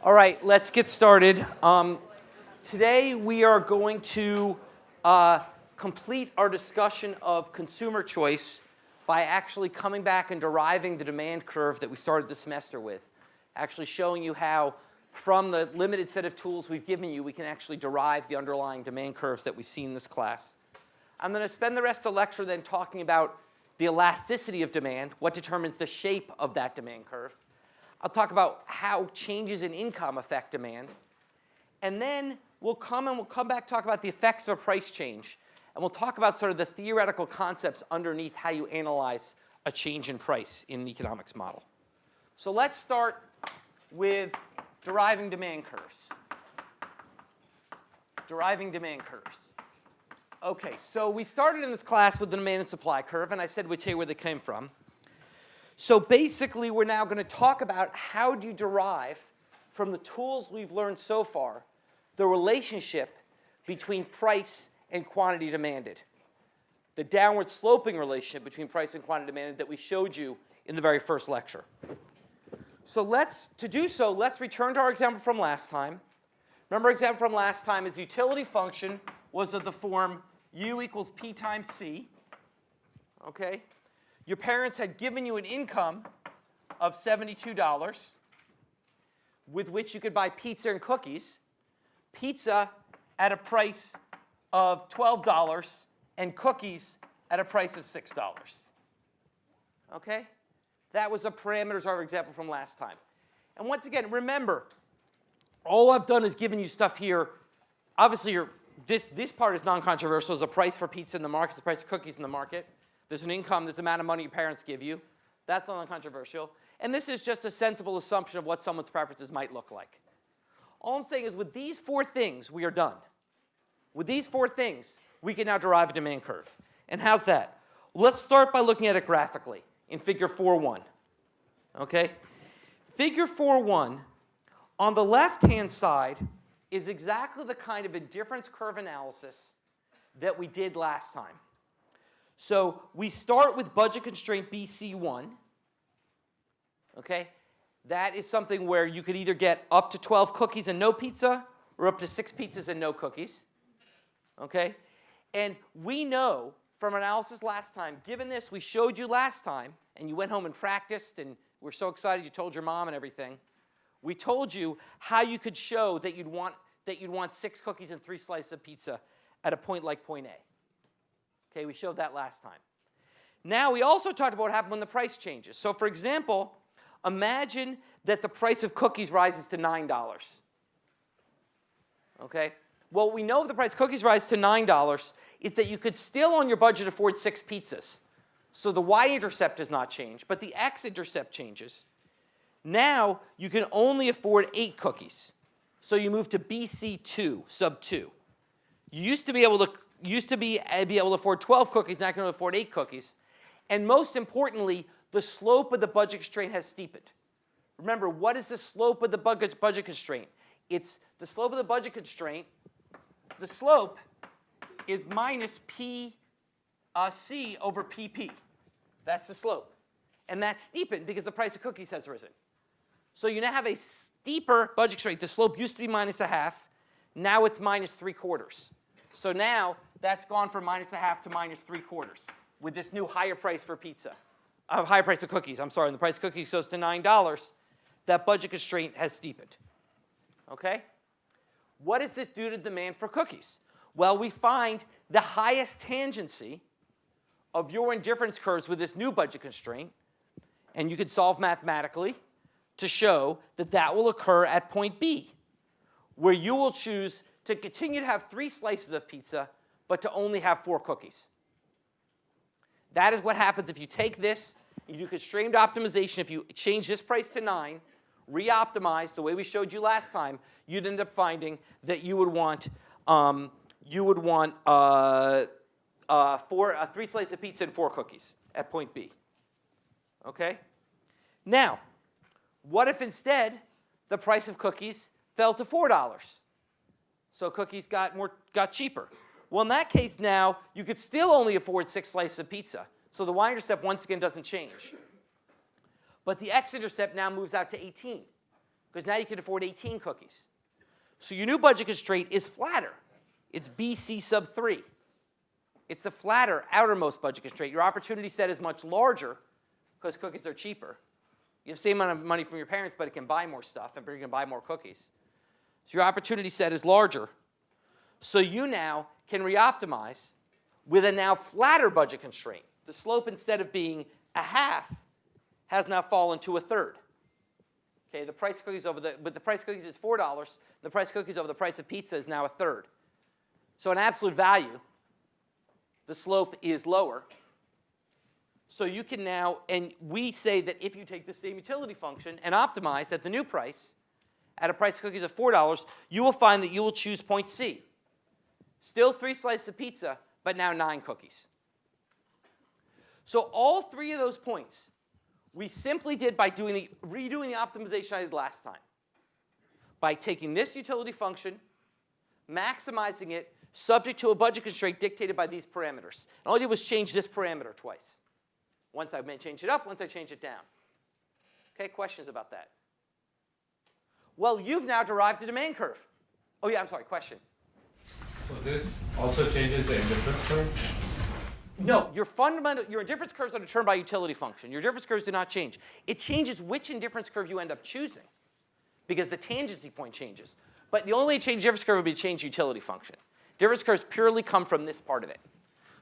All right, let's get started. Today we are going to complete our discussion of consumer choice by actually coming back and deriving the demand curve that we started the semester with. Actually showing you how, from the limited set of tools we've given you, we can actually derive the underlying demand curves that we've seen in this class. I'm going to spend the rest of the lecture then talking about the elasticity of demand, what determines the shape of that demand curve. I'll talk about how changes in income affect demand. And then we'll come back talk about the effects of a price change. And we'll talk about sort of the theoretical concepts underneath how you analyze a change in price in an economics model. So let's start with deriving demand curves. Deriving demand curves. Okay, so we started in this class with the demand and supply curve, and I said which where they came from. So basically, we're now going to talk about how do you derive, from the tools we've learned so far, the relationship between price and quantity demanded. The downward sloping relationship between price and quantity demanded that we showed you in the very first lecture. So to do so, let's return to our example from last time. Remember, our example from last time is the utility function was of the form U equals P times C. Okay? Your parents had given you an income of $72 with which you could buy pizza and cookies. Pizza at a price of $12 and cookies at a price of $6. Okay? That was the parameters of our example from last time. And once again, remember, all I've done is given you stuff here. Obviously, this part is non-controversial. There's a price for pizza in the market. There's a price of cookies in the market. There's an income. There's the amount of money your parents give you. That's non-controversial. And this is just a sensible assumption of what someone's preferences might look like. All I'm saying is with these four things, we are done. With these four things, we can now derive a demand curve. And how's that? Well, let's start by looking at it graphically in Figure 4.1. Okay? Figure 4.1, on the left-hand side, is exactly the kind of indifference curve analysis that we did last time. So we start with budget constraint BC1. Okay? That is something where you could either get up to 12 cookies and no pizza or up to 6 pizzas and no cookies. Okay? And we know from analysis last time, given this, we showed you last time, and you went home and practiced, and we're so excited you told your mom and everything. We told you how you could show that you'd want 6 cookies and 3 slices of pizza at a point like point A. Okay, we showed that last time. Now, we also talked about what happened when the price changes. So, for example, imagine that the price of cookies rises to $9. Okay? Well, we know if the price of cookies rises to $9 is that you could still, on your budget, afford 6 pizzas. So the y-intercept does not change, but the x-intercept changes. Now, you can only afford 8 cookies. So you move to BC2, sub 2. You used to be able to afford 12 cookies, now you can only afford 8 cookies. And most importantly, the slope of the budget constraint has steepened. Remember, what is the slope of the budget constraint? It's the slope of the budget constraint. The slope is minus P C over PP. That's the slope. And that's steepened because the price of cookies has risen. So you now have a steeper budget constraint. The slope used to be minus 1/2. Now it's minus 3/4. So now that's gone from minus 1/2 to minus 3/4 with this new higher price for pizza. Higher price of cookies, I'm sorry. And the price of cookies goes to $9. That budget constraint has steepened. Okay? What does this do to demand for cookies? Well, we find the highest tangency of your indifference curves with this new budget constraint, and you could solve mathematically to show that that will occur at point B, where you will choose to continue to have 3 slices of pizza, but to only have 4 cookies. That is what happens if you take this, you do constrained optimization. If you change this price to 9, re-optimize the way we showed you last time, you'd end up finding that you would want 3 slices of pizza and 4 cookies at point B. Okay? Now, what if instead the price of cookies fell to $4? So cookies got cheaper. Well, in that case now, you could still only afford 6 slices of pizza. So the y-intercept once again doesn't change. But the x-intercept now moves out to 18. because now you can afford 18 cookies. So your new budget constraint is flatter. It's BC sub 3. It's the flatter outermost budget constraint. Your opportunity set is much larger because cookies are cheaper. You have the same amount of money from your parents, but it can buy more stuff, and you can buy more cookies. So your opportunity set is larger. So you now can reoptimize with a now flatter budget constraint. The slope, instead of being a half, has now fallen to a third. Okay, the price of cookies but the price of cookies is $4. The price of cookies over the price of pizza is now a third. So in absolute value, the slope is lower. So you can now, and we say that if you take the same utility function and optimize at the new price, at a price of cookies of $4, you will find that you will choose point C. Still 3 slices of pizza, but now 9 cookies. So all 3 of those points we simply did by redoing the optimization I did last time. By taking this utility function, maximizing it, subject to a budget constraint dictated by these parameters. And all I did was change this parameter twice. Once I changed it up, once I changed it down. Okay, questions about that? Well, you've now derived the demand curve. Oh yeah, I'm sorry, question. So this also changes the indifference curve? No, your indifference curves are determined by utility function. Your difference curves do not change. It changes which indifference curve you end up choosing because the tangency point changes. But the only way to change difference curve would be to change utility function. Difference curves purely come from this part of it.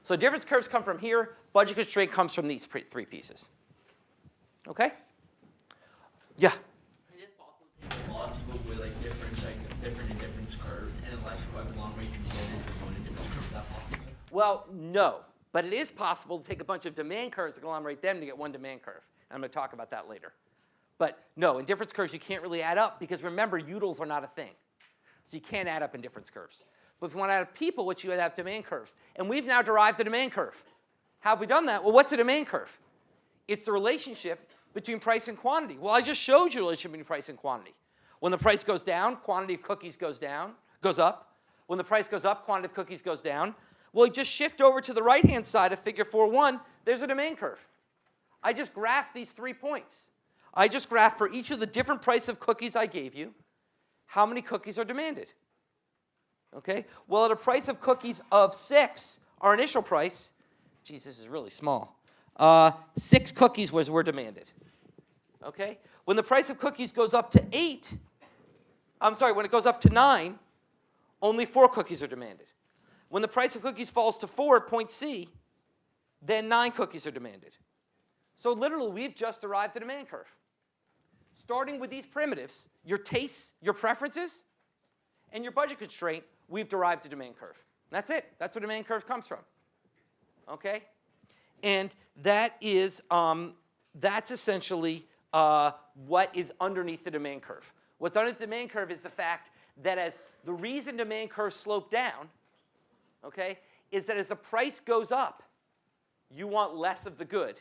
So difference curves come from here. Budget constraint comes from these 3 pieces. Okay? Yeah? Is it possible to take a lot of people with like different indifference curves and electrical agglomerate component to one indifference curve? Is that possible? Well, no. But it is possible to take a bunch of demand curves, agglomerate them to get one demand curve. And I'm going to talk about that later. But no, in difference curves, you can't really add up because remember, utils are not a thing. So you can't add up in difference curves. But if you want to add up people, what you add up demand curves. And we've now derived the demand curve. How have we done that? Well, what's a demand curve? It's the relationship between price and quantity. Well, I just showed you the relationship between price and quantity. When the price goes down, quantity of cookies goes up. When the price goes up, quantity of cookies goes down. Well, just shift over to the right-hand side of figure 4.1. There's a demand curve. I just graphed these 3 points. I just graphed for each of the different price of cookies I gave you, how many cookies are demanded. Okay? Well, at a price of cookies of 6, our initial price, geez, this is really small, 6 cookies were demanded. Okay? When the price of cookies goes up to 8, when it goes up to 9, only 4 cookies are demanded. When the price of cookies falls to 4 at point C, then 9 cookies are demanded. So literally, we've just derived the demand curve. Starting with these primitives, your tastes, your preferences, and your budget constraint, we've derived a demand curve. That's it. That's where demand curve comes from. Okay? And that is, that's essentially what is underneath the demand curve. What's underneath the demand curve is the fact that as the reason demand curves slope down, okay, is that as the price goes up, you want less of the good.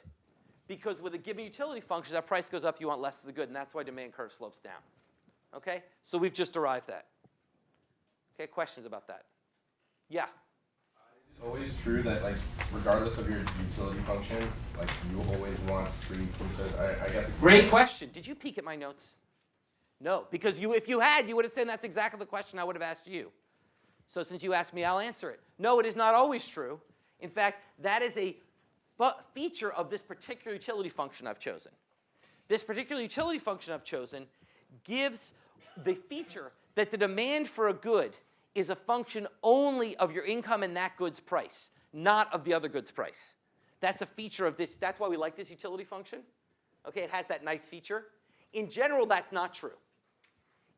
Because with a given utility function, that price goes up, you want less of the good, and that's why demand curve slopes down. Okay? So we've just derived that. Okay, questions about that? Yeah? Is it always true that, like, regardless of your utility function, like, you always want 3 pizzas? I guess. Great question. Did you peek at my notes? No, because if you had, you would have said that's exactly the question I would have asked you. So since you asked me, I'll answer it. No, it is not always true. In fact, that is a feature of this particular utility function I've chosen. This particular utility function I've chosen gives the feature that the demand for a good is a function only of your income and that good's price, not of the other good's price. That's a feature of this. That's why we like this utility function. Okay, it has that nice feature. In general, that's not true.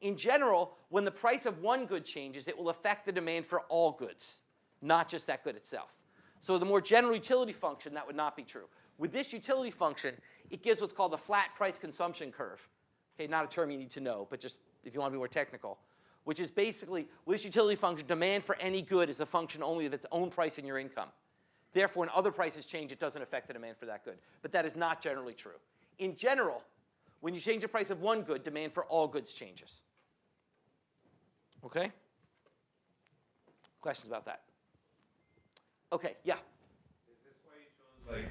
In general, when the price of one good changes, it will affect the demand for all goods, not just that good itself. So the more general utility function, that would not be true. With this utility function, it gives what's called the flat price consumption curve. Okay, not a term you need to know, but just if you want to be more technical, which is basically, with this utility function, demand for any good is a function only of its own price and your income. Therefore, when other prices change, it doesn't affect the demand for that good. But that is not generally true. In general, when you change the price of one good, demand for all goods changes. Okay? Questions about that? Okay, yeah? Is this why you chose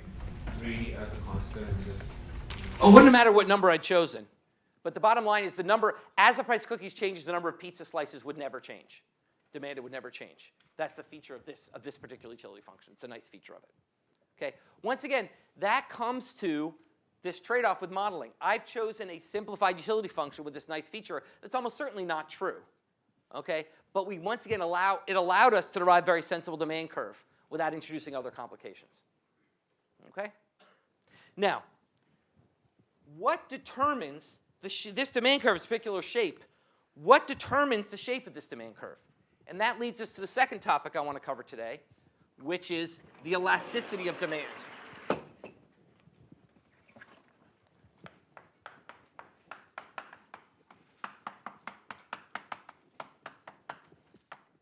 like 3 as a constant in this? Oh, it wouldn't matter what number I'd chosen. But the bottom line is the number, as the price of cookies changes, the number of pizza slices would never change. Demanded would never change. That's the feature of this particular utility function. It's a nice feature of it. Okay. Once again, that comes to this trade-off with modeling. I've chosen a simplified utility function with this nice feature that's almost certainly not true. Okay. But we once again allowed us to derive a very sensible demand curve without introducing other complications. Okay. Now, what determines this demand curve's particular shape? What determines the shape of this demand curve? And that leads us to the second topic I want to cover today, which is the elasticity of demand.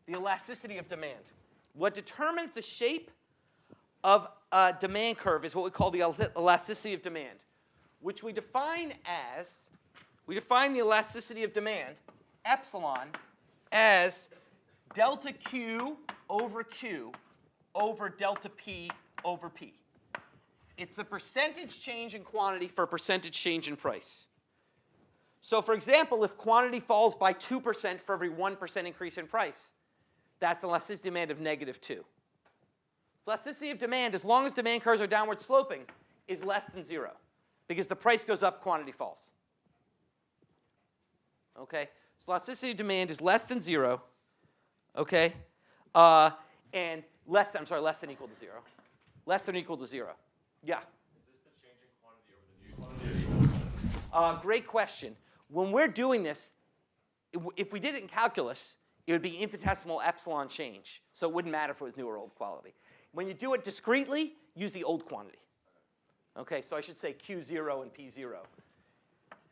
The elasticity of demand. What determines the shape of a demand curve is what we call the elasticity of demand, which we define the elasticity of demand, epsilon, as delta Q over delta P over P. It's the percentage change in quantity for a percentage change in price. So for example, if quantity falls by 2% for every 1% increase in price, that's an elasticity of demand of -2. Elasticity of demand, as long as demand curves are downward sloping, is less than 0. Because the price goes up, quantity falls. Okay? So elasticity of demand is less than 0. Okay? And less than equal to 0. Less than or equal to 0. Yeah? Is this the change in quantity over the new quantity? Great question. When we're doing this, if we did it in calculus, it would be infinitesimal epsilon change. So it wouldn't matter if it was new or old quality. When you do it discretely, use the old quantity. Okay, so I should say Q0 and P0.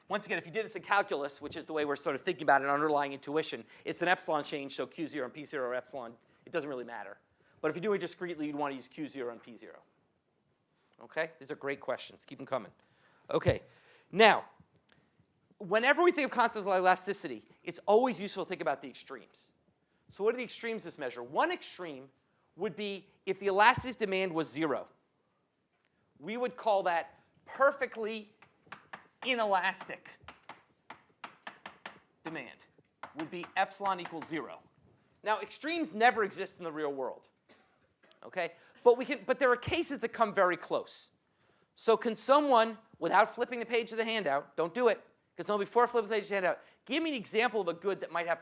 Once again, if you did this in calculus, which is the way we're sort of thinking about an underlying intuition, it's an epsilon change, so Q0 and P0 are epsilon. It doesn't really matter. But if you do it discretely, you'd want to use Q0 and P0. Okay, these are great questions. Keep them coming. Okay, now, whenever we think of constants like elasticity, it's always useful to think about the extremes. So what are the extremes of this measure? One extreme would be if the elasticity of demand was 0. We would call that perfectly inelastic demand. Would be epsilon equals 0. Now, extremes never exist in the real world. Okay? But there are cases that come very close. So can someone, without flipping the page of the handout, don't do it, because before flipping the page of the handout, give me an example of a good that might have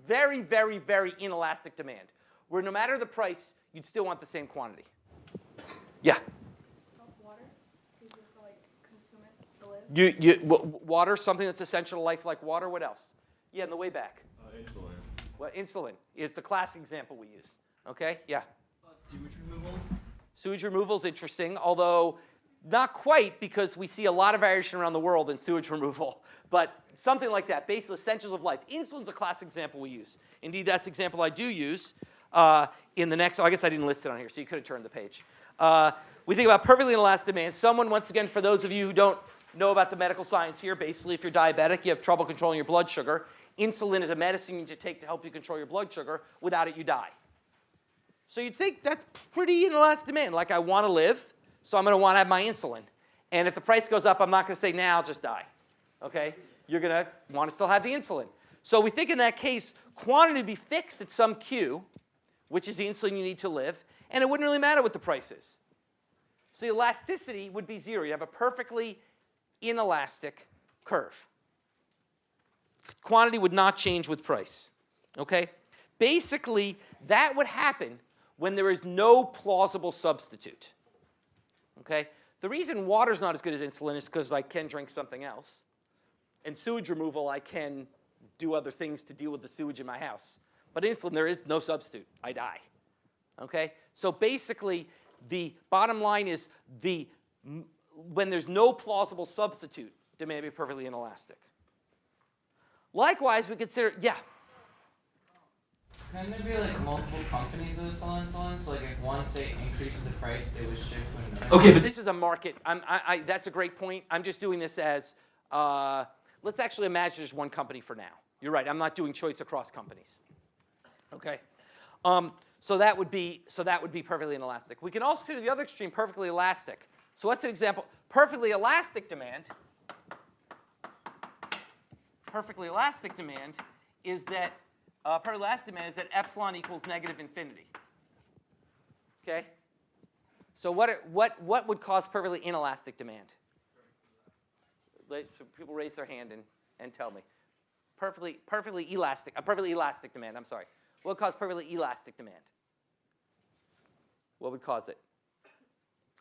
very, very, very inelastic demand, where no matter the price, you'd still want the same quantity. Yeah? Water? Because you have to consume it to live? Water, something that's essential to life like water. What else? Yeah, in the way back. Insulin. Well, insulin is the classic example we use. Okay? Yeah? Sewage removal? Sewage removal is interesting, although not quite, because we see a lot of variation around the world in sewage removal. But something like that, basically essentials of life. Insulin's a classic example we use. Indeed, that's the example I do use in the next. I guess I didn't list it on here, so you could have turned the page. We think about perfectly inelastic demand. Someone, once again, for those of you who don't know about the medical science here, basically if you're diabetic, you have trouble controlling your blood sugar. Insulin is a medicine you need to take to help you control your blood sugar. Without it, you die. So you'd think that's pretty inelastic demand. Like, I want to live, so I'm going to want to have my insulin. And if the price goes up, I'm not going to say, nah, I'll just die. Okay? You're going to want to still have the insulin. So we think in that case, quantity would be fixed at some Q, which is the insulin you need to live, and it wouldn't really matter what the price is. So elasticity would be 0. You have a perfectly inelastic curve. Quantity would not change with price. Okay? Basically, that would happen when there is no plausible substitute. Okay? The reason water's not as good as insulin is because I can drink something else. And sewage removal, I can do other things to deal with the sewage in my house. But insulin, there is no substitute. I die. Okay? So basically, the bottom line is when there's no plausible substitute, demand be perfectly inelastic. Likewise, we consider, yeah? Couldn't there be like multiple companies that sell insulin? So like if one say increases the price, they would shift to another. Okay, but this is a market. That's a great point. I'm just doing this as, let's actually imagine there's one company for now. You're right. I'm not doing choice across companies. Okay. So that would be perfectly inelastic. We can also consider the other extreme, perfectly elastic. So what's an example? Perfectly elastic demand perfectly elastic demand is that epsilon equals negative infinity. Okay? So what would cause perfectly inelastic demand? So people raise their hand and tell me. Perfectly elastic demand, I'm sorry. What would cause perfectly elastic demand? What would cause it?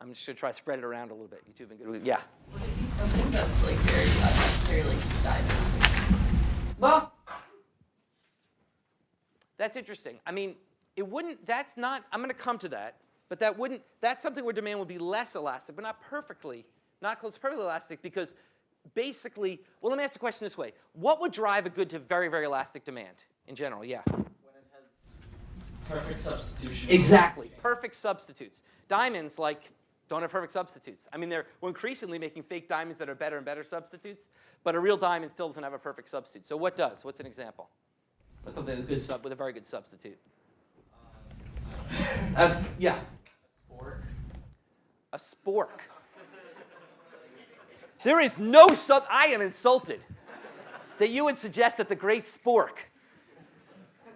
I'm just going to try to spread it around a little bit. You two have been good with it. Yeah. Would it be something that's like very not necessarily diamonds? Well, that's interesting. I mean, it wouldn't, that's not, I'm going to come to that, but that's something where demand would be less elastic, but not close to perfectly elastic, because basically, well, let me ask the question this way. What would drive a good to very, very elastic demand in general? Yeah. When it has perfect substitution. Exactly. Perfect substitutes. Diamonds, don't have perfect substitutes. I mean, we're increasingly making fake diamonds that are better and better substitutes, but a real diamond still doesn't have a perfect substitute. So what does? What's an example? What's something with a very good substitute? Yeah. Spork. A spork. There is no I am insulted that you would suggest that the great spork.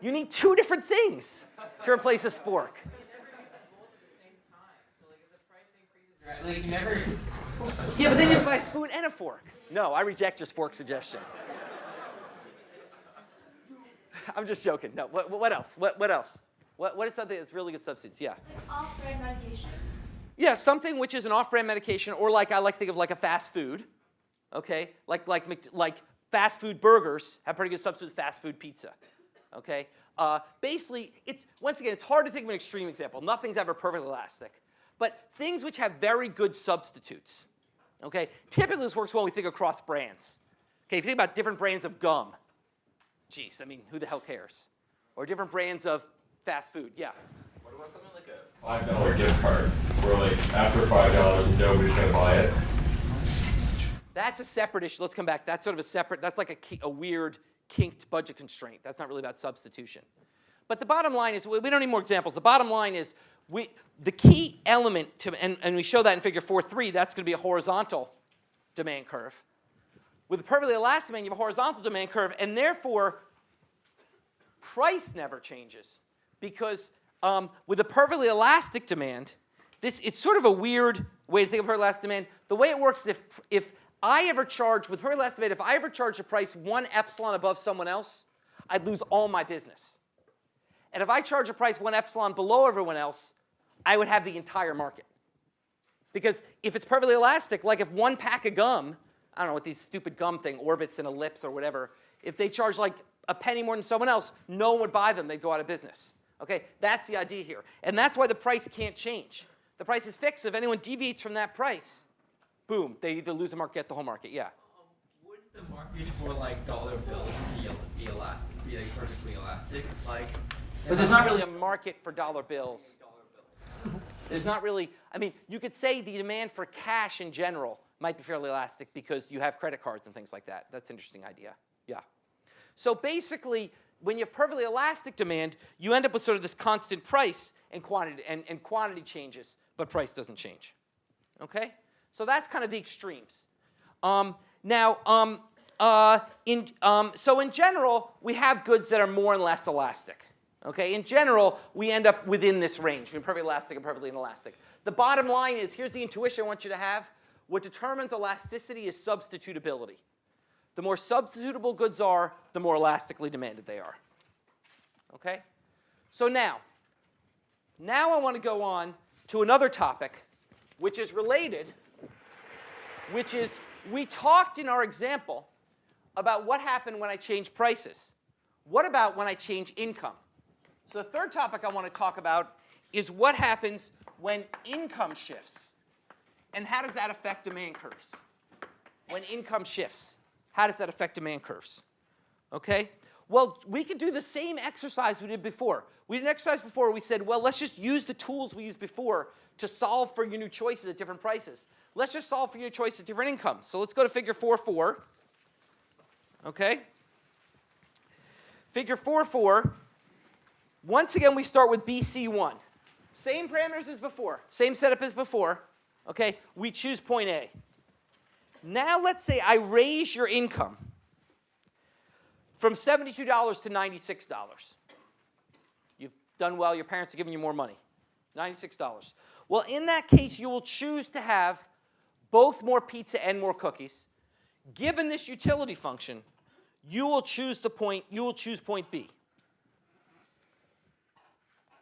You need two different things to replace a spork. Like you never. Yeah, but then you have to buy a spoon and a fork. No, I reject your spork suggestion. I'm just joking. No, what else? What else? What is something that's really good substitutes? Yeah. Like off-brand medication. Yeah, something which is an off-brand medication, or I like to think of like a fast food. Okay, like fast food burgers have pretty good substitutes. Fast food pizza. Okay. Basically, it's hard to think of an extreme example. Nothing's ever perfectly elastic. But things which have very good substitutes, okay? Typically, this works well when we think across brands. Okay, if you think about different brands of gum, geez, I mean, who the hell cares? Or different brands of fast food, yeah. What about something like a $5 gift card, where after $5, nobody's gonna buy it? That's a separate issue. Let's come back. That's sort of that's like a weird kinked budget constraint. That's not really about substitution. But the bottom line is, we don't need more examples. The bottom line is, the key element and we show that in figure 4.3, that's going to be a horizontal demand curve. With a perfectly elastic demand, you have a horizontal demand curve, and therefore, price never changes. Because with a perfectly elastic demand, it's sort of a weird way to think of perfectly elastic demand. The way it works is if I ever charge a price 1 epsilon above someone else, I'd lose all my business. And if I charge a price 1 epsilon below everyone else, I would have the entire market. Because if it's perfectly elastic, like if one pack of gum, I don't know what these stupid gum thing, Orbits and Ellipse or whatever, if they charge like a penny more than someone else, no one would buy them. They'd go out of business. Okay, that's the idea here. And that's why the price can't change. The price is fixed. If anyone deviates from that price, boom, they either lose the market, get the whole market. Yeah. Would the market for dollar bills be elastic, be perfectly elastic? But there's not really a market for dollar bills. There's not really, I mean, you could say the demand for cash in general might be fairly elastic because you have credit cards and things like that. That's an interesting idea. Yeah. So basically, when you have perfectly elastic demand, you end up with sort of this constant price and quantity, and quantity changes, but price doesn't change. Okay? So that's kind of the extremes. So in general, we have goods that are more and less elastic. Okay? In general, we end up within this range between perfectly elastic and perfectly inelastic. The bottom line is, here's the intuition I want you to have. What determines elasticity is substitutability. The more substitutable goods are, the more elastically demanded they are. Okay? So now I want to go on to another topic, which is related, which is we talked in our example about what happened when I change prices. What about when I change income? So the third topic I want to talk about is what happens when income shifts. And how does that affect demand curves? When income shifts, how does that affect demand curves? Okay? Well, we could do the same exercise we did before. We did an exercise before where we said, well, let's just use the tools we used before to solve for your new choices at different prices. Let's just solve for your choice at different incomes. So let's go to figure 4.4. Okay? Figure 4.4. Once again, we start with BC1. Same parameters as before. Same setup as before. Okay? We choose point A. Now let's say I raise your income from $72 to $96. You've done well. Your parents are giving you more money. $96. Well, in that case, you will choose to have both more pizza and more cookies. Given this utility function, you will choose point B.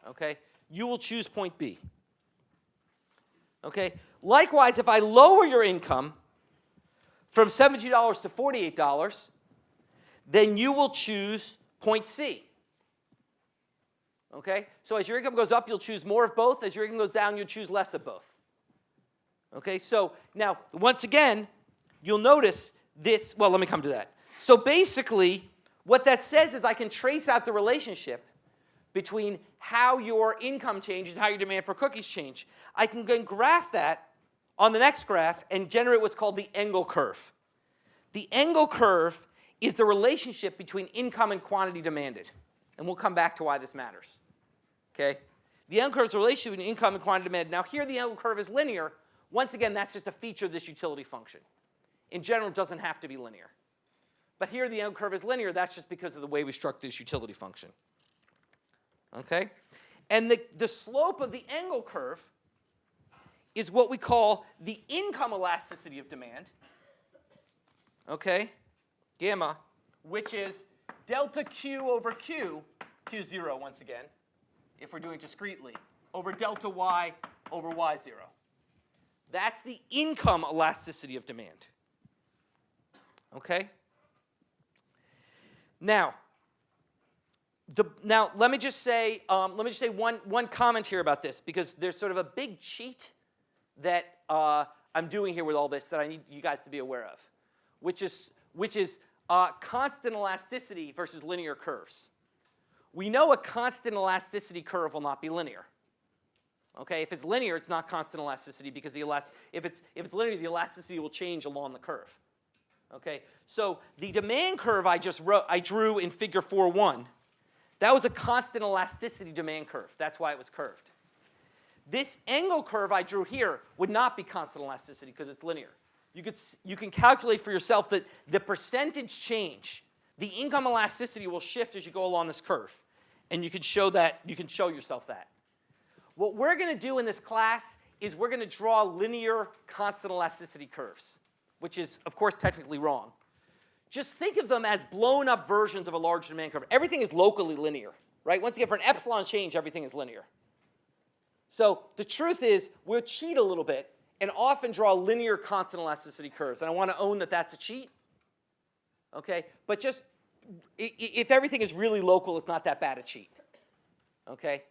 Okay? You will choose point B. Okay? Likewise, if I lower your income from $72 to $48, then you will choose point C. Okay? So as your income goes up, you'll choose more of both. As your income goes down, you'll choose less of both. Okay? So now, once again, you'll notice this. Well, let me come to that. So basically, what that says is I can trace out the relationship between how your income changes and how your demand for cookies change. I can then graph that on the next graph and generate what's called the Engel curve. The Engel curve is the relationship between income and quantity demanded. And we'll come back to why this matters. Okay? The Engel curve is the relationship between income and quantity demanded. Now here the Engel curve is linear. Once again, that's just a feature of this utility function. In general, it doesn't have to be linear. But here the Engel curve is linear. That's just because of the way we struck this utility function. Okay? And the slope of the Engel curve is what we call the income elasticity of demand. Okay? Gamma, which is delta Q over Q, Q0 once again, if we're doing it discretely, over delta Y over Y0. That's the income elasticity of demand. Okay? Now let me just say one comment here about this, because there's sort of a big cheat that I'm doing here with all this that I need you guys to be aware of, which is constant elasticity versus linear curves. We know a constant elasticity curve will not be linear. Okay, if it's linear, it's not constant elasticity, because if it's linear, the elasticity will change along the curve. Okay, so the demand curve I drew in Figure 4.1, that was a constant elasticity demand curve. That's why it was curved. This Engel curve I drew here would not be constant elasticity because it's linear. You can calculate for yourself that the percentage change, the income elasticity will shift as you go along this curve, and you can show yourself that. What we're going to do in this class is we're going to draw linear constant elasticity curves, which is, of course, technically wrong. Just think of them as blown up versions of a large demand curve. Everything is locally linear, right? Once again, for an epsilon change, everything is linear. So the truth is, we'll cheat a little bit and often draw linear constant elasticity curves. And I want to own that that's a cheat. Okay? But just, if everything is really local, it's not that bad a cheat. Okay?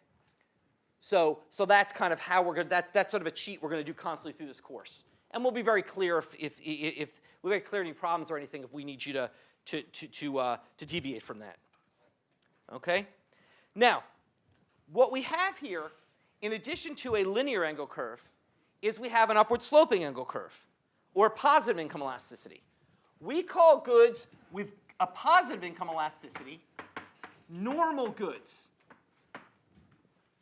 So that's kind of how we're going to, that's sort of a cheat we're going to do constantly through this course. And we'll be very clear if we're very clear any problems or anything if we need you to deviate from that. Okay? Now, what we have here, in addition to a linear Engel curve, is we have an upward sloping Engel curve, or positive income elasticity. We call goods with a positive income elasticity normal goods.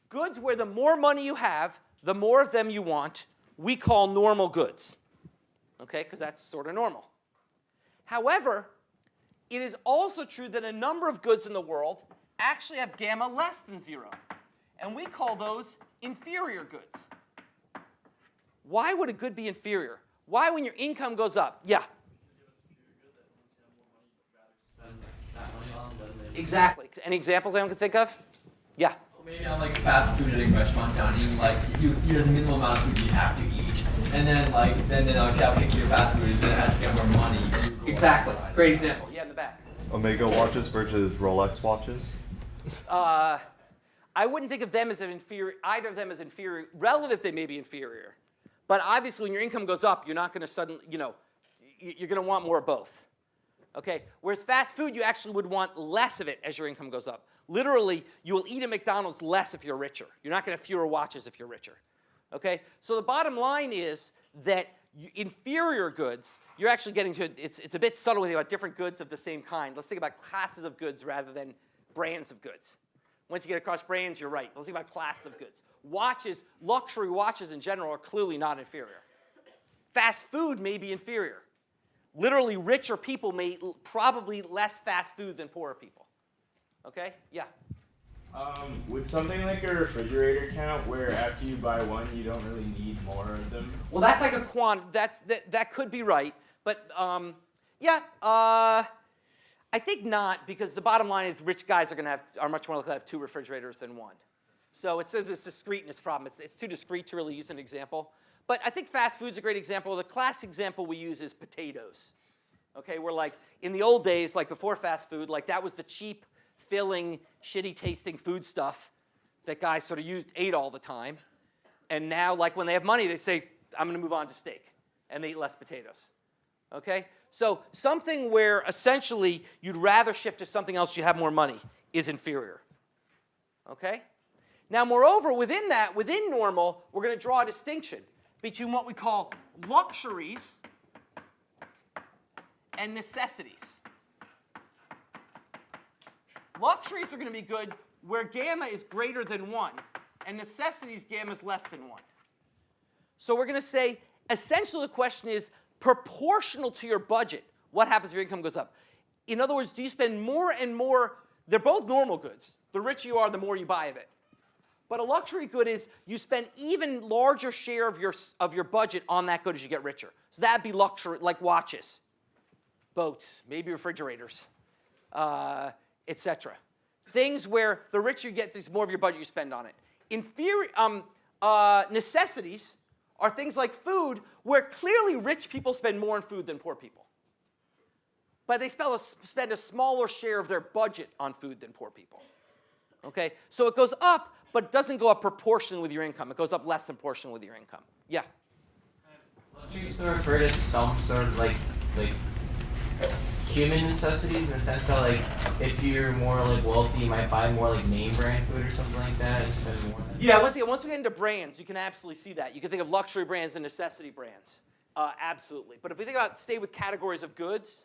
Goods where the more money you have, the more of them you want, we call normal goods. Okay, because that's sort of normal. However, it is also true that a number of goods in the world actually have gamma less than 0. And we call those inferior goods. Why would a good be inferior? Why, when your income goes up? Yeah. Exactly. Any examples anyone can think of? Yeah. Maybe on like fast food at a restaurant dining, like there's a minimal amount of food you have to eat, and then I'll pick your fast food, and then it has to get more money. Exactly. Great example. Yeah, in the back. Omega watches versus Rolex watches? I wouldn't think of them as inferior, either of them as inferior. Relative, they may be inferior. But obviously, when your income goes up, you're not going to suddenly, you're going to want more of both. Okay? Whereas fast food, you actually would want less of it as your income goes up. Literally, you will eat at McDonald's less if you're richer. You're not going to have fewer watches if you're richer. Okay? So the bottom line is that inferior goods, you're actually getting to, it's a bit subtle when you think about different goods of the same kind. Let's think about classes of goods rather than brands of goods. Once you get across brands, you're right. Let's think about classes of goods. Watches, luxury watches in general, are clearly not inferior. Fast food may be inferior. literally richer people may eat probably less fast food than poorer people. Okay? Yeah. Would something like a refrigerator count where after you buy one, you don't really need more of them? Well, that's like a that could be right, but yeah, I think not, because the bottom line is rich guys are much more likely to have 2 refrigerators than 1. So it says this discreteness problem. It's too discrete to really use an example. But I think fast food's a great example. The classic example we use is potatoes. Okay, where like in the old days, like before fast food, like that was the cheap, filling, shitty tasting food stuff that guys sort of ate all the time. And now, like when they have money, they say, I'm going to move on to steak, and they eat less potatoes. Okay? So something where essentially you'd rather shift to something else, you have more money, is inferior. Okay? Now, moreover, within that, within normal, we're going to draw a distinction between what we call luxuries and necessities. Luxuries are going to be good where gamma is greater than 1, and necessities, gamma is less than 1. So we're going to say, essentially the question is, proportional to your budget, what happens if your income goes up? In other words, do you spend more and more? They're both normal goods. The richer you are, the more you buy of it. But a luxury good is you spend even larger share of your budget on that good as you get richer. So that'd be luxury, like watches, boats, maybe refrigerators, etc. Things where the richer you get, the more of your budget you spend on it. Necessities are things like food, where clearly rich people spend more on food than poor people. But they spend a smaller share of their budget on food than poor people. Okay? So it goes up, but it doesn't go up proportionally with your income. It goes up less than proportional with your income. Yeah? Luxuries to refer to some sort of like human necessities, in the sense that like if you're more like wealthy, you might buy more like name brand food or something like that and spend more. Yeah, once we get into brands, you can absolutely see that. You can think of luxury brands and necessity brands. Absolutely. But if we stay with categories of goods,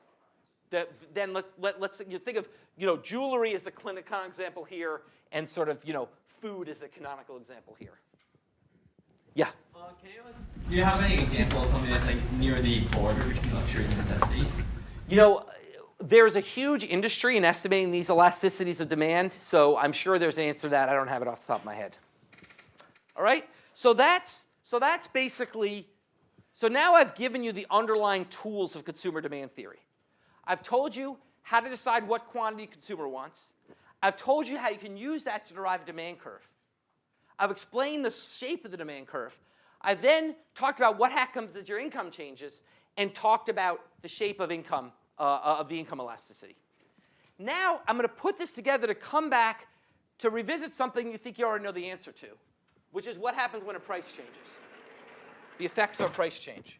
then let's think of jewelry as the canonical example here, and sort of food as the canonical example here. Yeah. Do you have any example of something that's like near the border between luxuries and necessities? There's a huge industry in estimating these elasticities of demand, so I'm sure there's an answer to that. I don't have it off the top of my head. All right? So that's basically, so now I've given you the underlying tools of consumer demand theory. I've told you how to decide what quantity a consumer wants. I've told you how you can use that to derive a demand curve. I've explained the shape of the demand curve. I then talked about what happens as your income changes, and talked about the shape of income, of the income elasticity. Now I'm going to put this together to come back to revisit something you think you already know the answer to, which is what happens when a price changes, the effects of a price change.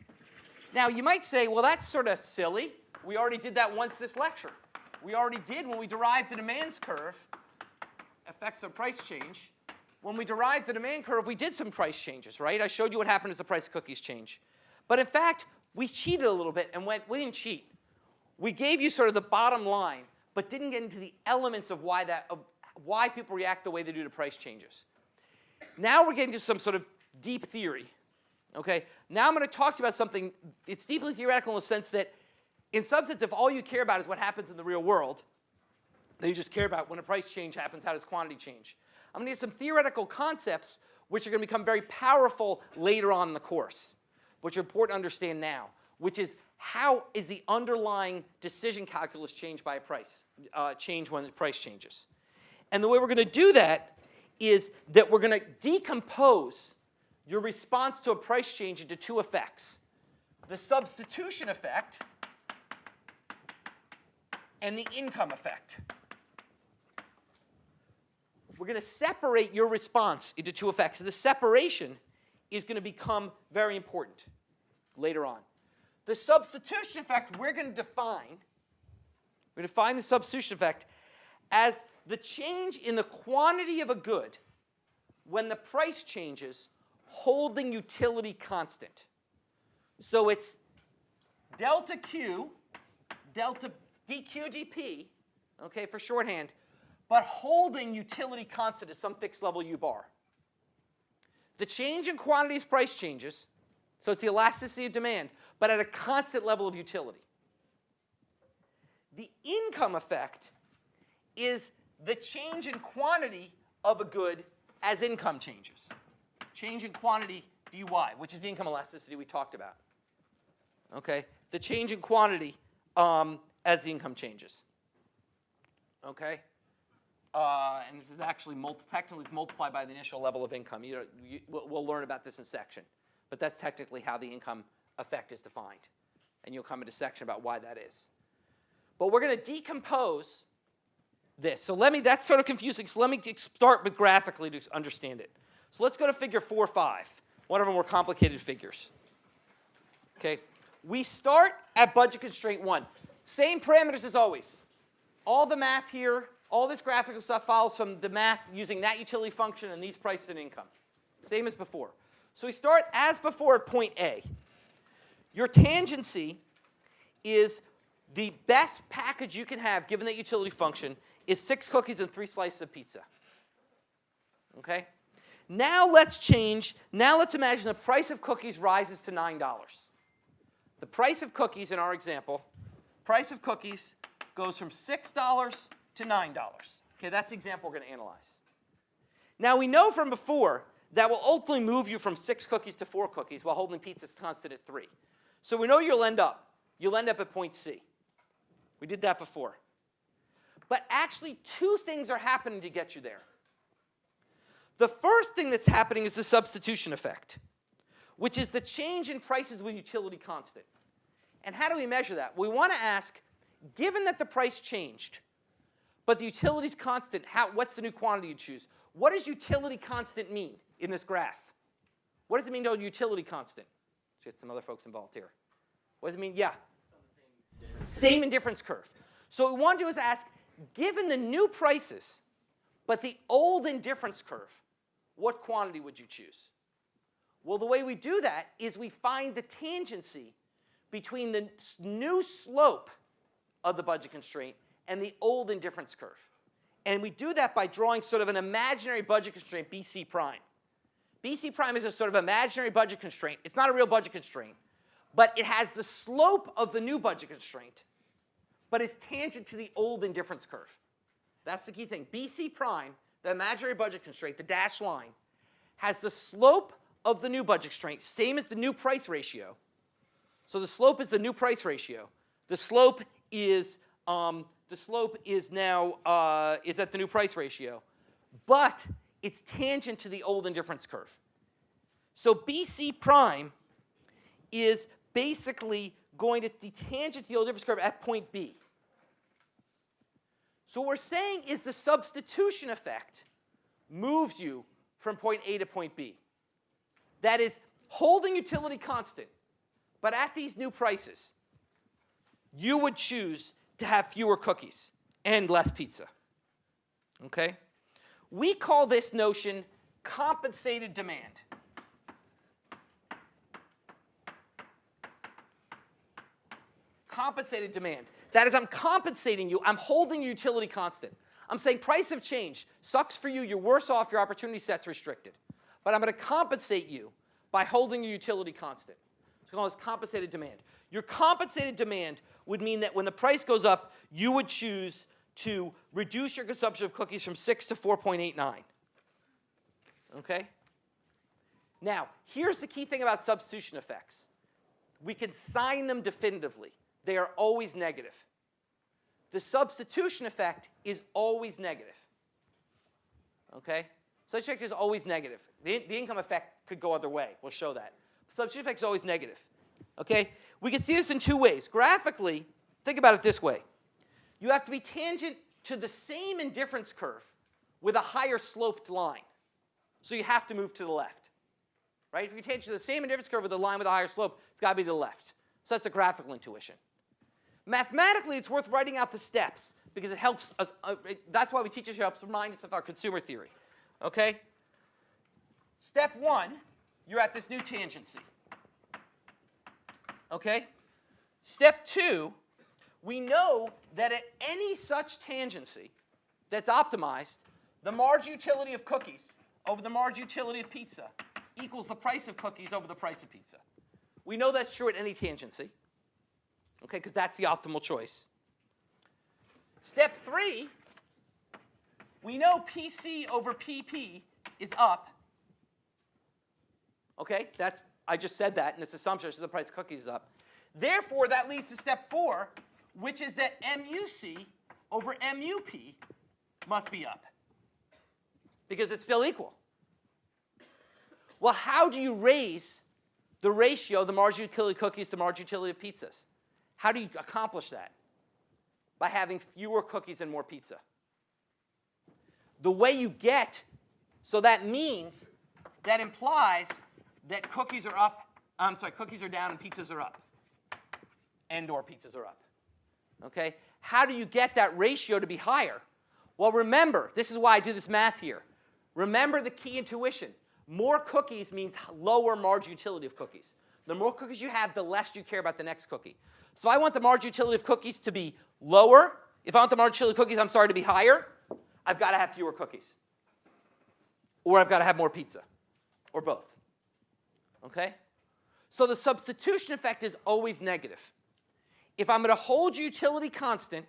Now you might say, well, that's sort of silly. We already did that once this lecture. We already did when we derived the demand curve, effects of price change. When we derived the demand curve, we did some price changes, right? I showed you what happened as the price of cookies change. But in fact, we cheated a little bit and we didn't cheat. We gave you sort of the bottom line, but didn't get into the elements of why people react the way they do to price changes. Now we're getting to some sort of deep theory. Okay? Now I'm going to talk to you about something. It's deeply theoretical in the sense that, in some sense, if all you care about is what happens in the real world, then you just care about when a price change happens, how does quantity change? I'm going to give some theoretical concepts which are going to become very powerful later on in the course, which are important to understand now, which is how is the underlying decision calculus changed by a price, change when the price changes. And the way we're going to do that is that we're going to decompose your response to a price change into 2 effects: the substitution effect and the income effect. We're going to separate your response into 2 effects. The separation is going to become very important later on. The substitution effect we're going to define. We're going to define the substitution effect as the change in the quantity of a good when the price changes, holding utility constant. So it's delta Q, delta dQ dP, okay, for shorthand, but holding utility constant at some fixed level U bar. The change in quantity as price changes, so it's the elasticity of demand, but at a constant level of utility. The income effect is the change in quantity of a good as income changes. Change in quantity dy, which is the income elasticity we talked about. Okay? The change in quantity as the income changes. Okay? And this is actually technically it's multiplied by the initial level of income. We'll learn about this in section. But that's technically how the income effect is defined. And you'll come into section about why that is. But we're going to decompose this. So that's sort of confusing. So let me start with graphically to understand it. So let's go to figure 4, 5. One of them more complicated figures. Okay. We start at budget constraint 1. Same parameters as always. All the math here, all this graphical stuff follows from the math using that utility function and these prices and income. Same as before. So we start as before at point A. Your tangency is the best package you can have given that utility function is 6 cookies and 3 slices of pizza. Okay? Now let's imagine the price of cookies rises to $9. The price of cookies in our example, price of cookies goes from $6 to $9. Okay, that's the example we're going to analyze. Now we know from before that will ultimately move you from 6 cookies to 4 cookies while holding pizza constant at 3. So we know you'll end up at point C. We did that before. But actually 2 things are happening to get you there. The first thing that's happening is the substitution effect, which is the change in prices with utility constant. And how do we measure that? We want to ask, given that the price changed, but the utility's constant, what's the new quantity you choose? What does utility constant mean in this graph? What does it mean to utility constant? Let's get some other folks involved here. What does it mean? Yeah. Same indifference curve. So what we want to do is ask, given the new prices, but the old indifference curve, what quantity would you choose? Well, the way we do that is we find the tangency between the new slope of the budget constraint and the old indifference curve. And we do that by drawing sort of an imaginary budget constraint, BC prime. BC prime is a sort of imaginary budget constraint. It's not a real budget constraint, but it has the slope of the new budget constraint, but is tangent to the old indifference curve. That's the key thing. BC prime, the imaginary budget constraint, the dashed line, has the slope of the new budget constraint, same as the new price ratio. So the slope is the new price ratio. The slope is now is at the new price ratio, but it's tangent to the old indifference curve. So BC prime is basically going to be tangent to the old indifference curve at point B. So what we're saying is the substitution effect moves you from point A to point B. That is, holding utility constant, but at these new prices, you would choose to have fewer cookies and less pizza. Okay? We call this notion compensated demand. Compensated demand. That is, I'm compensating you. I'm holding your utility constant. I'm saying price of change sucks for you. You're worse off. Your opportunity set's restricted. But I'm going to compensate you by holding your utility constant. So we call this compensated demand. Your compensated demand would mean that when the price goes up, you would choose to reduce your consumption of cookies from 6 to 4.89. Okay? Now, here's the key thing about substitution effects. We can sign them definitively. They are always negative. The substitution effect is always negative. Okay? Substitution effect is always negative. The income effect could go other way. We'll show that. Substitution effect is always negative. Okay? We can see this in 2 ways. Graphically, think about it this way. You have to be tangent to the same indifference curve with a higher sloped line. So you have to move to the left. Right? If you tangent to the same indifference curve with a line with a higher slope, it's got to be to the left. So that's a graphical intuition. Mathematically, it's worth writing out the steps because it helps us. That's why we teach us here, helps remind us of our consumer theory. Okay? Step 1, you're at this new tangency. Okay? Step 2, we know that at any such tangency that's optimized, the marginal utility of cookies over the marginal utility of pizza equals the price of cookies over the price of pizza. We know that's true at any tangency. Okay, because that's the optimal choice. Step 3, we know PC over PP is up. Okay, I just said that in this assumption, so the price of cookies is up. Therefore, that leads to step 4, which is that MUC over MUP must be up, because it's still equal. Well, how do you raise the ratio, the marginal utility of cookies to marginal utility of pizzas? How do you accomplish that? By having fewer cookies and more pizza. The way you get, so that means, that implies that cookies are up, cookies are down and pizzas are up. And/or pizzas are up. Okay? How do you get that ratio to be higher? Well, remember, this is why I do this math here. Remember the key intuition. More cookies means lower marginal utility of cookies. The more cookies you have, the less you care about the next cookie. So I want the marginal utility of cookies to be lower. If I want the marginal utility of cookies, to be higher, I've got to have fewer cookies. Or I've got to have more pizza. Or both. Okay? So the substitution effect is always negative. If I'm going to hold utility constant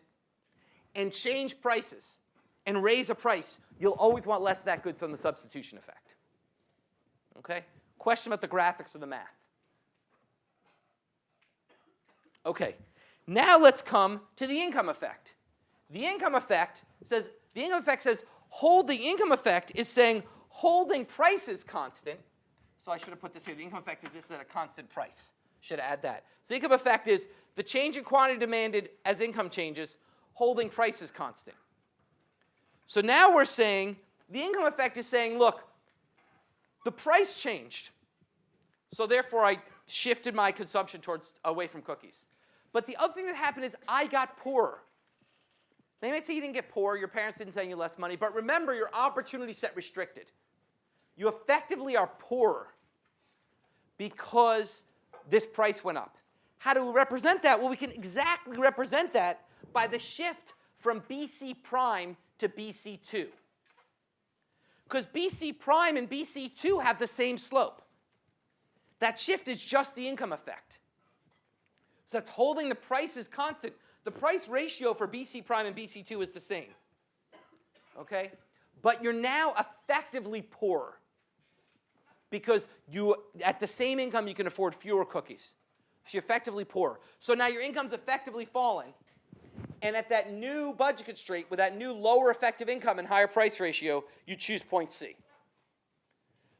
and change prices and raise a price, you'll always want less of that good from the substitution effect. Okay? Question about the graphics of the math. Okay. Now let's come to the income effect. The income effect says hold the income effect is saying holding prices constant. So I should have put this here. The income effect is this at a constant price. Should add that. So the income effect is the change in quantity demanded as income changes, holding prices constant. So now we're saying the income effect is saying, look, the price changed. So therefore, I shifted my consumption away from cookies. But the other thing that happened is I got poorer. They might say you didn't get poor, your parents didn't send you less money, but remember, your opportunity set restricted. You effectively are poorer because this price went up. How do we represent that? Well, we can exactly represent that by the shift from BC prime to BC2. Because BC prime and BC2 have the same slope. That shift is just the income effect. So that's holding the prices constant. The price ratio for BC prime and BC2 is the same. Okay? But you're now effectively poorer. Because at the same income, you can afford fewer cookies. So you're effectively poorer. So now your income's effectively falling. And at that new budget constraint, with that new lower effective income and higher price ratio, you choose point C.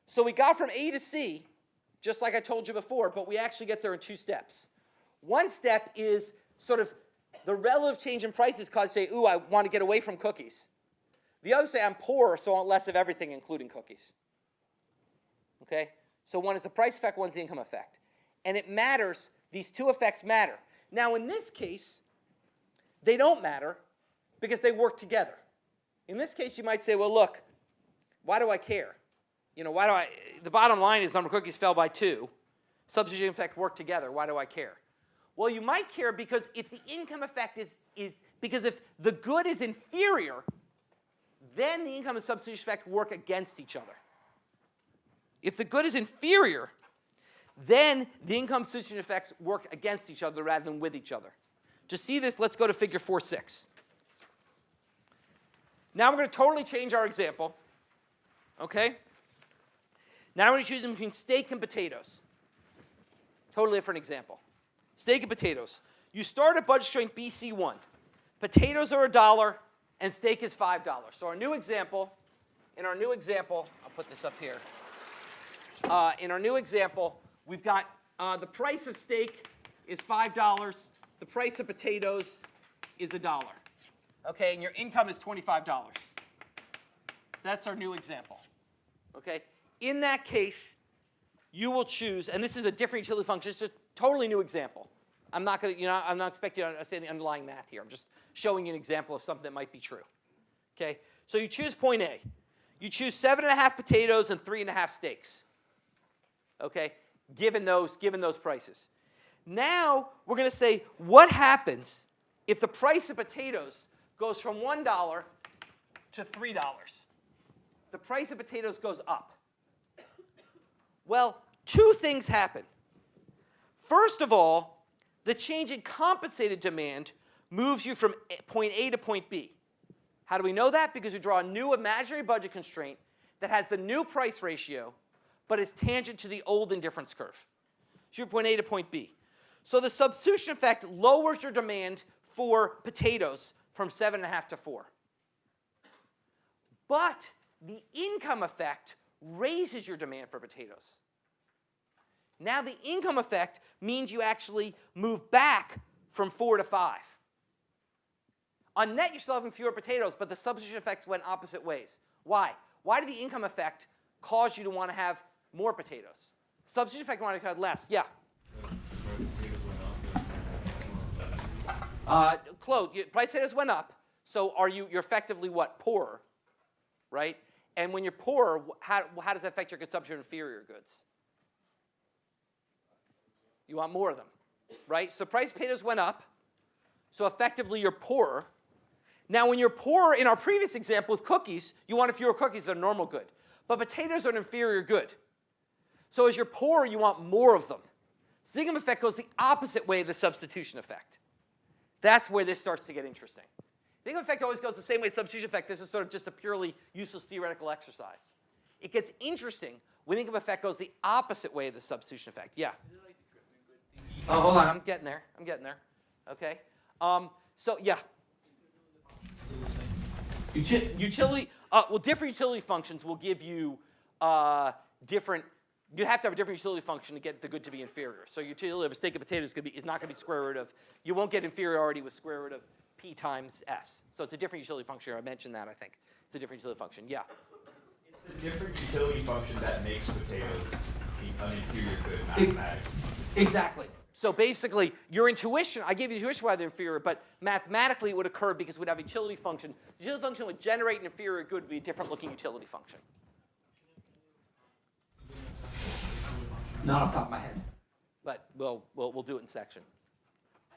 So we got from A to C, just like I told you before, but we actually get there in 2 steps. One step is sort of the relative change in prices cause you say, ooh, I want to get away from cookies. The other say, I'm poor, so I want less of everything, including cookies. Okay? So one is the price effect, one's the income effect. And it matters, these 2 effects matter. Now in this case, they don't matter because they work together. In this case, you might say, well, look, why do I care? You know, the bottom line is number of cookies fell by 2. Substitution effect work together. Why do I care? Well, you might care because if the income effect because if the good is inferior, then the income and substitution effect work against each other. If the good is inferior, then the income substitution effects work against each other rather than with each other. To see this, let's go to figure 4.6. Now we're going to totally change our example. Okay? Now we're going to choose between steak and potatoes. Totally different example. Steak and potatoes. You start at budget constraint BC1. Potatoes are $1 and steak is $5. So in our new example, I'll put this up here. In our new example, we've got the price of steak is $5. The price of potatoes is $1. Okay, and your income is $25. That's our new example. Okay, in that case, you will choose, and this is a different utility function. It's a totally new example. I'm not expecting you to understand the underlying math here. I'm just showing you an example of something that might be true. Okay, so you choose point A. You choose 7.5 potatoes and 3.5 steaks. Okay, given those prices. Now we're going to say what happens if the price of potatoes goes from $1 to $3. The price of potatoes goes up. Well, 2 things happen. First of all, the change in compensated demand moves you from point A to point B. How do we know that? Because we draw a new imaginary budget constraint that has the new price ratio, but is tangent to the old indifference curve. So you're point A to point B. So the substitution effect lowers your demand for potatoes from 7.5 to 4. But the income effect raises your demand for potatoes. Now the income effect means you actually move back from 4 to 5. On net, you're still having fewer potatoes, but the substitution effects went opposite ways. Why? Why did the income effect cause you to want to have more potatoes? Substitution effect wanted to have less. Yeah? Price potatoes went up, so you're effectively what? Poorer, right? And when you're poorer, how does that affect your consumption of inferior goods? You want more of them, right? So price potatoes went up, so effectively you're poorer. Now when you're poorer, in our previous example with cookies, you want fewer cookies than a normal good. But potatoes are an inferior good. So as you're poorer, you want more of them. The income effect goes the opposite way of the substitution effect. That's where this starts to get interesting. The income effect always goes the same way as the substitution effect. This is sort of just a purely useless theoretical exercise. It gets interesting when the income effect goes the opposite way of the substitution effect. Yeah? Oh, hold on. I'm getting there. Okay? So, yeah. Different utility functions will give you different. You have to have a different utility function to get the good to be inferior. So utility of a steak of potatoes is not going to be square root of. You won't get inferiority with square root of p times s. So it's a different utility function. I mentioned that. I think it's a different utility function. Yeah. It's a different utility function that makes potatoes an inferior good mathematically. Exactly. So basically, your intuition, I gave you the intuition why they're inferior, but mathematically it would occur because we'd have a utility function. The utility function would generate an inferior good would be a different looking utility function. Not off the top of my head. But we'll do it in section.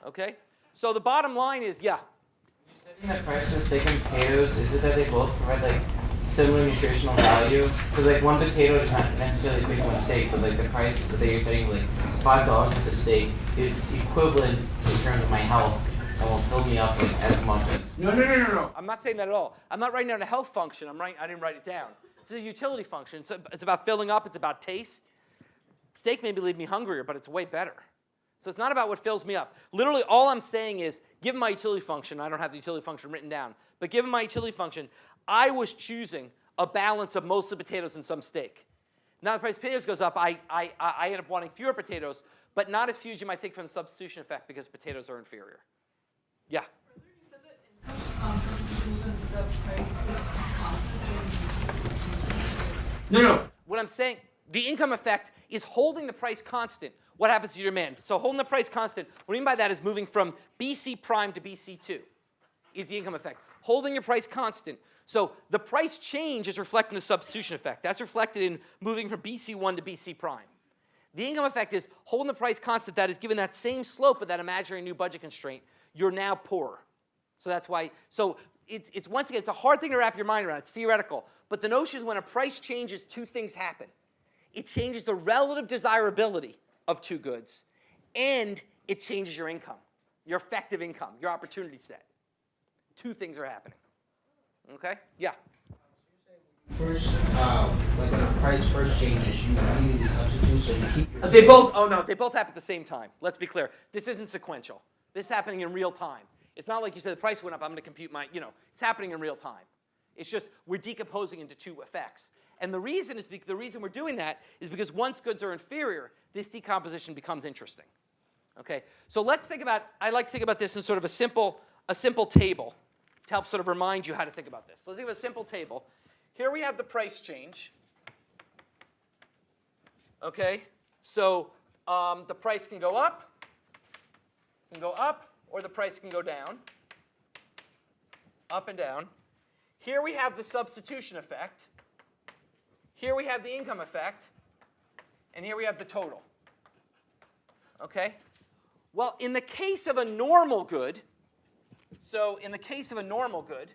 Okay? So the bottom line is, yeah. Setting the price for steak and potatoes, is it that they both provide similar nutritional value? Because one potato is not necessarily big one steak, but the price that you're setting $5 for the steak is equivalent in terms of my health and will fill me up as much as. No. I'm not saying that at all. I'm not writing down a health function. I didn't write it down. It's a utility function. It's about filling up. It's about taste. Steak maybe leave me hungrier, but it's way better. So it's not about what fills me up. Literally, all I'm saying is, given my utility function, I don't have the utility function written down, but given my utility function, I was choosing a balance of mostly potatoes and some steak. Now the price of potatoes goes up, I end up wanting fewer potatoes, but not as few as you might think from the substitution effect because potatoes are inferior. Yeah? Earlier you said that in substitution the price is constant. No. What I'm saying, the income effect is holding the price constant. What happens to your demand? So holding the price constant, what I mean by that is moving from BC prime to BC2 is the income effect. Holding your price constant. So the price change is reflecting the substitution effect. That's reflected in moving from BC1 to BC prime. The income effect is holding the price constant that is given that same slope of that imaginary new budget constraint. You're now poorer. So that's why, so it's once again, it's a hard thing to wrap your mind around. It's theoretical. But the notion is when a price changes, two things happen. It changes the relative desirability of two goods, and it changes your income, your effective income, your opportunity set. Two things are happening. Okay? Yeah? First, when a price first changes, you need the substitute, so you keep your... They both happen at the same time. Let's be clear. This isn't sequential. This is happening in real time. It's not like you said the price went up, I'm going to compute my, it's happening in real time. It's just we're decomposing into two effects. And the reason we're doing that is because once goods are inferior, this decomposition becomes interesting. Okay? So let's think about, I like to think about this in sort of a simple table to help sort of remind you how to think about this. So let's think of a simple table. Here we have the price change. Okay? So the price can go up, or the price can go down, up and down. Here we have the substitution effect. Here we have the income effect. And here we have the total. Okay? Well, in the case of a normal good, so in the case of a normal good,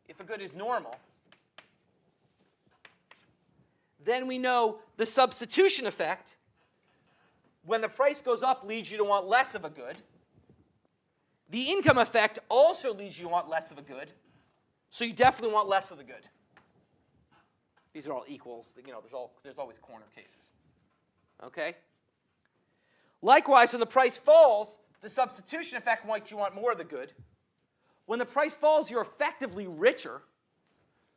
if a good is normal, then we know the substitution effect, when the price goes up, leads you to want less of a good. The income effect also leads you to want less of a good, so you definitely want less of the good. These are all equals. You know, there's always corner cases. Okay? Likewise, when the price falls, the substitution effect makes you want more of the good. When the price falls, you're effectively richer,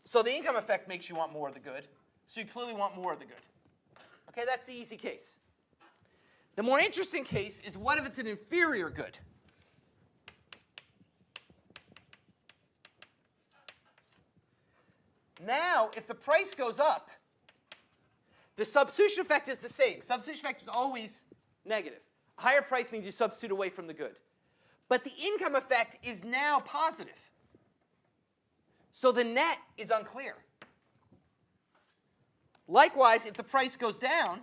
so the income effect makes you want more of the good, so you clearly want more of the good. Okay, that's the easy case. The more interesting case is, what if it's an inferior good? Now, if the price goes up, the substitution effect is the same. Substitution effect is always negative. A higher price means you substitute away from the good. But the income effect is now positive. So the net is unclear. Likewise, if the price goes down,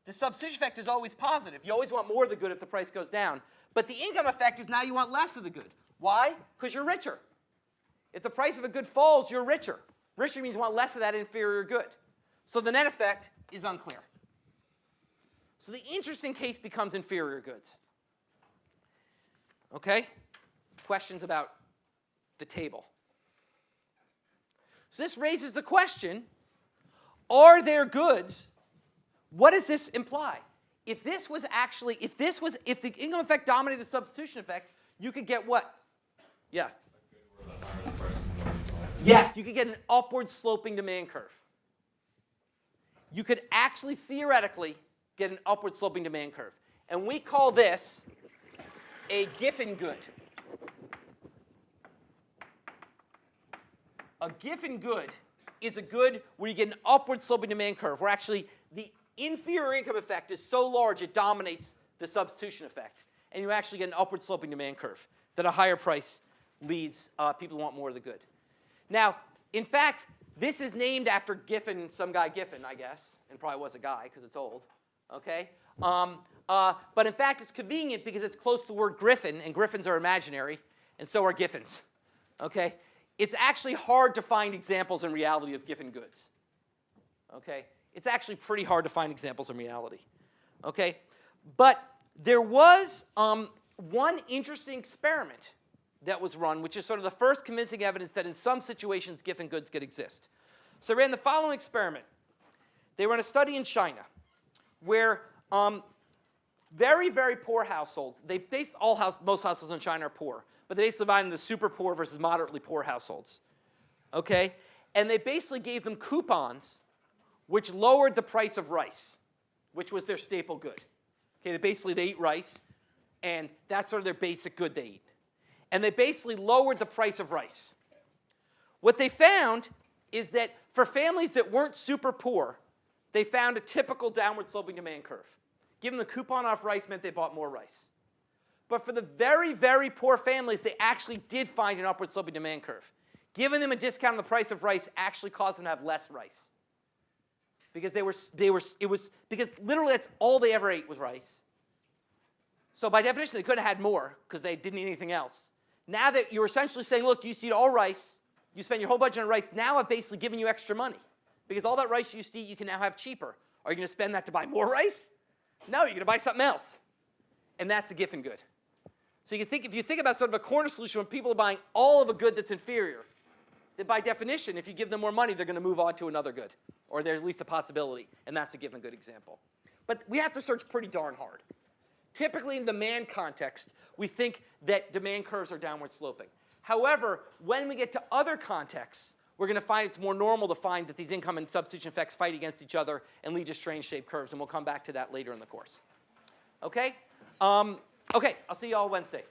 the substitution effect is always positive. You always want more of the good if the price goes down. But the income effect is now you want less of the good. Why? Because you're richer. If the price of a good falls, you're richer. Richer means you want less of that inferior good. So the net effect is unclear. So the interesting case becomes inferior goods. Okay? Questions about the table. So this raises the question, are there goods? What does this imply? If the income effect dominated the substitution effect, you could get what? Yeah. Yes, you could get an upward sloping demand curve. You could actually theoretically get an upward sloping demand curve. And we call this a Giffen good. A Giffen good is a good where you get an upward sloping demand curve, where actually the inferior income effect is so large it dominates the substitution effect. And you actually get an upward sloping demand curve that a higher price leads people who want more of the good. Now, in fact, this is named after Giffen, some guy Giffen, I guess, and probably was a guy because it's old. Okay? But in fact, it's convenient because it's close to the word griffin, and griffins are imaginary, and so are Giffins. Okay? It's actually hard to find examples in reality of Giffen goods. Okay? It's actually pretty hard to find examples in reality. Okay? But there was one interesting experiment that was run, which is sort of the first convincing evidence that in some situations Giffen goods could exist. So they ran the following experiment. They ran a study in China where very, very poor households, most households in China are poor, but they basically divided into super poor versus moderately poor households. Okay? And they basically gave them coupons which lowered the price of rice, which was their staple good. Okay, they eat rice, and that's sort of their basic good they eat. And they basically lowered the price of rice. What they found is that for families that weren't super poor, they found a typical downward sloping demand curve. Giving the coupon off rice meant they bought more rice. But for the very, very poor families, they actually did find an upward sloping demand curve. Giving them a discount on the price of rice actually caused them to have less rice. Because because literally that's all they ever ate was rice. So by definition, they could have had more because they didn't eat anything else. Now that you're essentially saying, look, you used to eat all rice, you spend your whole budget on rice, now I've basically given you extra money. Because all that rice you used to eat, you can now have cheaper. Are you going to spend that to buy more rice? No, you're going to buy something else. And that's a Giffen good. So you can think, if you think about sort of a corner solution when people are buying all of a good that's inferior, then by definition, if you give them more money, they're going to move on to another good. Or there's at least a possibility, and that's a Giffen good example. But we have to search pretty darn hard. Typically in demand context, we think that demand curves are downward sloping. However, when we get to other contexts, we're going to find it's more normal to find that these income and substitution effects fight against each other and lead to strange shaped curves, and we'll come back to that later in the course. Okay? Okay, I'll see you all Wednesday.